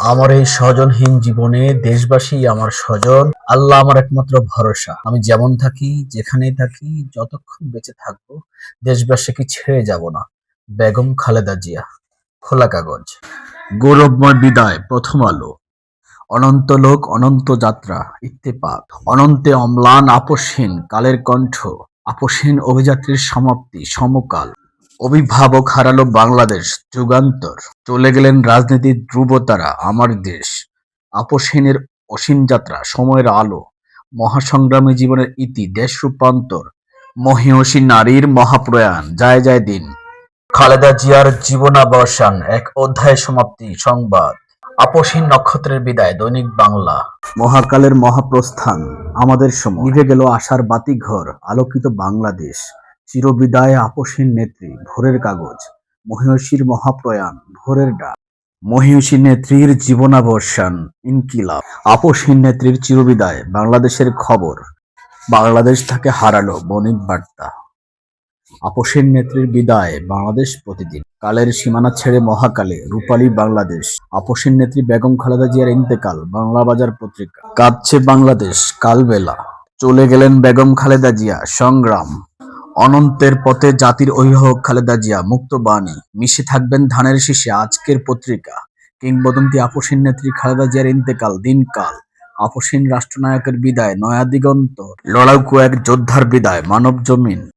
আমার এই স্বজনহীন জীবনে দেশবাসী আমার স্বজন, আল্লাহ আমার একমাত্র ভরসা। আমি যেমন থাকি, যেখানেই থাকি, যতক্ষণ বেঁচে থাকবো, দেশবাসীকে ছেড়ে যাব না। বেগম খালেদা জিয়া। খোলা কাগজ। গৌরবময় বিদায়, প্রথম আলো। অনন্ত লোক, অনন্ত যাত্রা, ইত্তেফাক। অনন্তে অম্লান, আপসহীন কালের কণ্ঠ। আপসহীন অভিযাত্রীর সমাপ্তি, সমকাল। অভিভাবক হারালো বাংলাদেশ, যুগান্তর। চলে গেলেন রাজনীতির ধ্রুবতারা, আমার দেশ। আপসহীনের অসীম যাত্রা, সময়ের আলো। মহাসংগ্রামী জীবনের ইতি, দেশ রূপান্তর। মহীয়সী নারীর মহাপ্রয়াণ, যায় যায় দিন। খালেদা জিয়ার জীবনাবসান, এক অধ্যায় সমাপ্তি, সংবাদ। আপসহীন নক্ষত্রের বিদায়, দৈনিক বাংলা। মহাকালের মহাপ্রস্থান, আমাদের সময়। নিভে গেল আশার বাতিঘর, আলোকিত বাংলাদেশ। চিরবিদায় আপসহীন নেত্রী, ভোরের কাগজ। মহীয়সীর মহাপ্রয়াণ, ভোরের ডাক। মহীয়সী নেত্রীর জীবনাবসান, ইনকিলাব। আপসহীন নেত্রীর চিরবিদায়, বাংলাদেশের খবর। বাংলাদেশ তাকে হারালো, বণিক বার্তা। আপসহীন নেত্রীর বিদায়, বাংলাদেশ প্রতিদিন। কালের সীমানা ছেড়ে মহাকালে, রূপালী বাংলাদেশ। আপসহীন নেত্রী বেগম খালেদা জিয়ার ইন্তেকাল, বাংলা বাজার পত্রিকা। কাঁদছে বাংলাদেশ, কালবেলা। চলে গেলেন বেগম খালেদা জিয়া, সংগ্রাম। অনন্তের পথে জাতির অভিভাবক খালেদা জিয়া, মুক্ত বাণী। মিশে থাকবেন ধানের শীষে, আজকের পত্রিকা। কিংবদন্তি আপসহীন নেত্রী খালেদা জিয়ার ইন্তেকাল, দিনকাল। আপসহীন রাষ্ট্রনায়কের বিদায়, নয়া দিগন্ত। লড়াকু এক যোদ্ধার বিদায়, মানব জমিন।